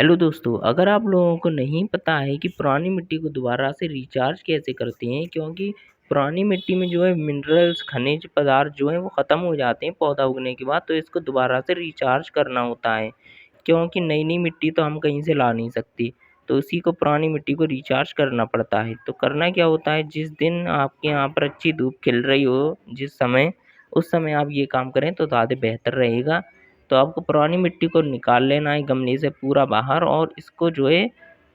Hello दोस्तों, अगर आप लोगों को नहीं पता है कि पुरानी मिट्टी को दोबारा से रिचार्ज कैसे करते हैं, क्योंकि पुरानी मिट्टी में जो है मिनरल्स खनिज पदार्थ जो है वो ख़त्म हो जाते हैं पौधा उगने के बाद, तो इसको दोबारा से रिचार्ज करना होता है। क्योंकि नई नई मिट्टी तो हम कहीं से ला नहीं सकती, तो उसी को पुरानी मिट्टी को रिचार्ज करना पड़ता है। तो करना क्या होता है, जिस दिन आपके यहाँ पर अच्छी धूप खिल रही हो, जिस समय उस समय आप ये काम करें तो ज़्यादा बेहतर रहेगा। तो आपको पुरानी मिट्टी को निकाल लेना है गमले से पूरा बाहर, और इसको जो है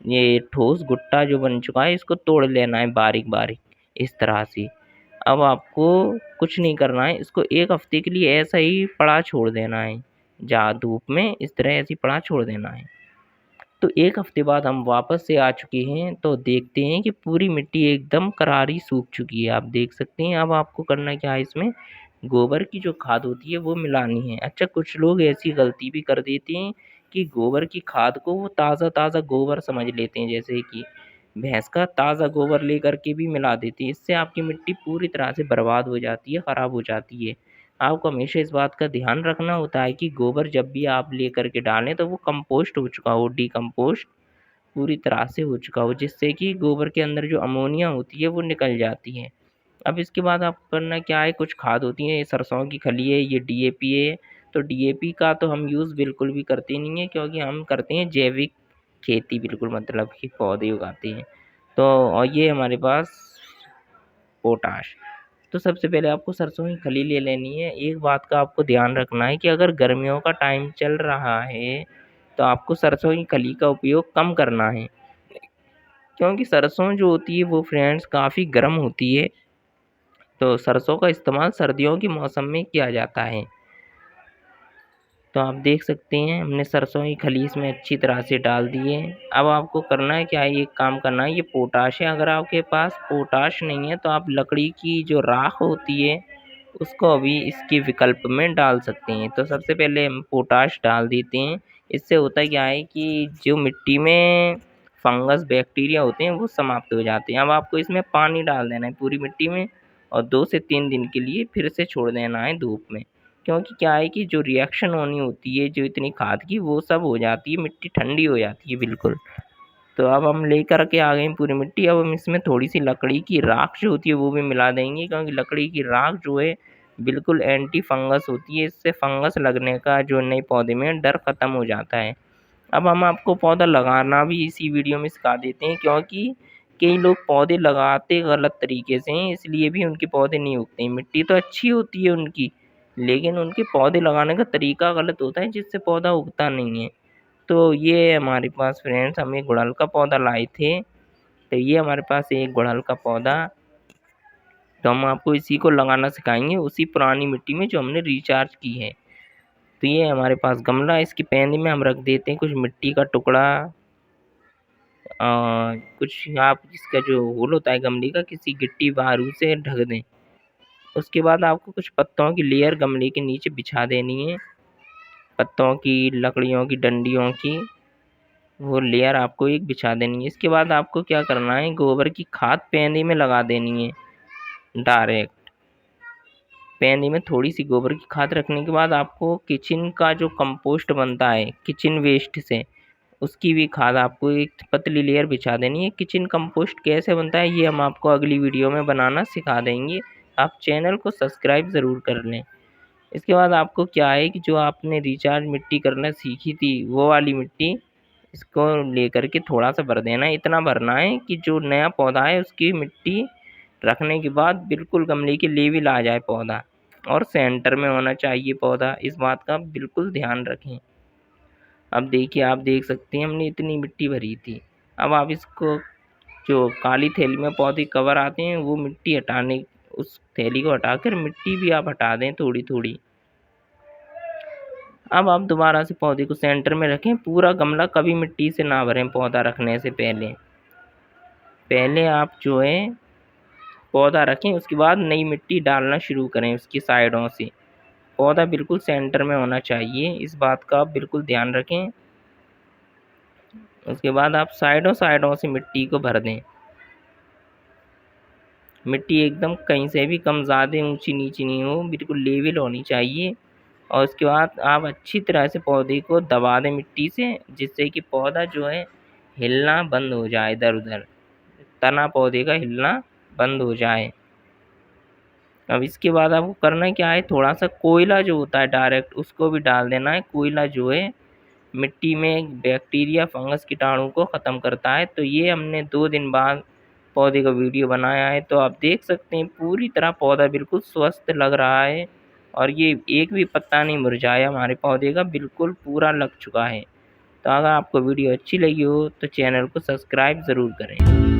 ये ठोस गुट्टा जो बन चुका है इसको तोड़ लेना है बारीक बारीक इस तरह से। अब आपको कुछ नहीं करना है, इसको एक हफ्ते के लिए ऐसा ही पड़ा छोड़ देना है, जहाँ धूप में इस तरह ऐसे ही पड़ा छोड़ देना है। तो एक हफ्ते बाद हम वापस से आ चुके हैं, तो देखते हैं कि पूरी मिट्टी एकदम करारी सूख चुकी है, आप देख सकते हैं। अब आपको करना क्या है, इसमें गोबर की जो खाद होती है वो मिलानी है। अच्छा, कुछ लोग ऐसी गलती भी कर देते हैं कि गोबर की खाद को वो ताज़ा ताज़ा गोबर समझ लेते हैं, जैसे कि भैंस का ताज़ा गोबर लेकर के भी मिला देते हैं। इससे आपकी मिट्टी पूरी तरह से बर्बाद हो जाती है, ख़राब हो जाती है। आपको हमेशा इस बात का ध्यान रखना होता है कि गोबर जब भी आप लेकर के डालें तो वो कंपोस्ट हो चुका हो, डिकम्पोस्ट पूरी तरह से हो चुका हो, जिससे कि गोबर के अंदर जो अमोनिया होती है वो निकल जाती है। अब इसके बाद आपको करना क्या है, कुछ खाद होती हैं, ये सरसों की खली है, ये डीएपी है। तो डीएपी का तो हम यूज़ बिल्कुल भी करते नहीं हैं, क्योंकि हम करते हैं जैविक खेती, बिल्कुल मतलब कि पौधे उगाते हैं। तो और ये हमारे पास पोटाश। तो सबसे पहले आपको सरसों की खली ले लेनी है। एक बात का आपको ध्यान रखना है कि अगर गर्मियों का टाइम चल रहा है तो आपको सरसों की खली का उपयोग कम करना है, क्योंकि सरसों जो होती है वो फ्रेंड्स काफ़ी गर्म होती है। तो सरसों का इस्तेमाल सर्दियों के मौसम में किया जाता है। तो आप देख सकते हैं हमने सरसों की खली इसमें अच्छी तरह से डाल दी है। अब आपको करना है क्या है, एक काम करना है, ये पोटाश है। अगर आपके पास पोटाश नहीं है तो आप लकड़ी की जो राख होती है उसको अभी इसके विकल्प में डाल सकते हैं। तो सबसे पहले हम पोटाश डाल देते हैं। इससे होता क्या है कि जो मिट्टी में फंगस बैक्टीरिया होते हैं वो समाप्त हो जाते हैं। अब आपको इसमें पानी डाल देना है पूरी मिट्टी में, और 2 से 3 दिन के लिए फिर से छोड़ देना है धूप में। क्योंकि क्या है कि जो रिएक्शन होनी होती है जो इतनी खाद की, वो सब हो जाती है, मिट्टी ठंडी हो जाती है बिल्कुल। तो अब हम लेकर के आ गए हैं पूरी मिट्टी। अब हम इसमें थोड़ी सी लकड़ी की राख जो होती है वो भी मिला देंगे, क्योंकि लकड़ी की राख जो है बिल्कुल एंटी फंगस होती है। इससे फंगस लगने का जो नए पौधे में डर ख़त्म हो जाता है। अब हम आपको पौधा लगाना भी इसी वीडियो में सिखा देते हैं, क्योंकि कई लोग पौधे लगाते गलत तरीके से हैं, इसलिए भी उनके पौधे नहीं उगते हैं। मिट्टी तो अच्छी होती है उनकी, लेकिन उनके पौधे लगाने का तरीका गलत होता है, जिससे पौधा उगता नहीं है। तो ये हमारे पास फ्रेंड्स, हम एक गुड़हल का पौधा लाए थे। तो ये हमारे पास एक गुड़हल का पौधा, तो हम आपको इसी को लगाना सिखाएंगे उसी पुरानी मिट्टी में जो हमने रिचार्ज की है। तो ये हमारे पास गमला है, इसकी पैनी में हम रख देते हैं कुछ मिट्टी का टुकड़ा, कुछ आप इसका जो होल होता है गमले का, किसी गिट्टी बारू से ढक दें। उसके बाद आपको कुछ पत्तों की लेयर गमले के नीचे बिछा देनी है, पत्तों की, लकड़ियों की, डंडियों की, वो लेयर आपको एक बिछा देनी है। इसके बाद आपको क्या करना है, गोबर की खाद पैनी में लगा देनी है डायरेक्ट। पैनी में थोड़ी सी गोबर की खाद रखने के बाद आपको किचन का जो कंपोस्ट बनता है किचन वेस्ट से, उसकी भी खाद आपको एक पतली लेयर बिछा देनी है। किचन कंपोस्ट कैसे बनता है ये हम आपको अगली वीडियो में बनाना सिखा देंगे। आप चैनल को सब्सक्राइब ज़रूर कर लें। इसके बाद आपको क्या है कि जो आपने रिचार्ज मिट्टी करना सीखी थी वो वाली मिट्टी, इसको लेकर के थोड़ा सा भर देना है। इतना भरना है कि जो नया पौधा है उसकी मिट्टी रखने के बाद बिल्कुल गमले के लेवल आ जाए पौधा, और सेंटर में होना चाहिए पौधा। इस बात का बिल्कुल ध्यान रखें। अब देखिए, आप देख सकते हैं हमने इतनी मिट्टी भरी थी। अब आप इसको, जो काली थैली में पौधे कवर आते हैं वो मिट्टी हटाने, उस थैली को हटाकर मिट्टी भी आप हटा दें थोड़ी थोड़ी। अब आप दोबारा से पौधे को सेंटर में रखें। पूरा गमला कभी मिट्टी से ना भरें पौधा रखने से पहले। पहले आप जो है पौधा रखें, उसके बाद नई मिट्टी डालना शुरू करें उसकी साइडों से। पौधा बिल्कुल सेंटर में होना चाहिए, इस बात का आप बिल्कुल ध्यान रखें। उसके बाद आप साइडों साइडों से मिट्टी को भर दें। मिट्टी एकदम कहीं से भी कम ज़्यादा ऊंची नीची नहीं हो, बिल्कुल लेवल होनी चाहिए। और उसके बाद आप अच्छी तरह से पौधे को दबा दें मिट्टी से, जिससे कि पौधा जो है हिलना बंद हो जाए, इधर उधर तना पौधे का हिलना बंद हो जाए। अब इसके बाद आपको करना क्या है, थोड़ा सा कोयला जो होता है डायरेक्ट उसको भी डाल देना है। कोयला जो है मिट्टी में बैक्टीरिया फंगस कीटाणु को ख़त्म करता है। तो ये हमने 2 दिन बाद पौधे का वीडियो बनाया है, तो आप देख सकते हैं पूरी तरह पौधा बिल्कुल स्वस्थ लग रहा है और ये एक भी पत्ता नहीं मुरझाया, हमारे पौधे का बिल्कुल पूरा लग चुका है। तो अगर आपको वीडियो अच्छी लगी हो तो चैनल को सब्सक्राइब ज़रूर करें।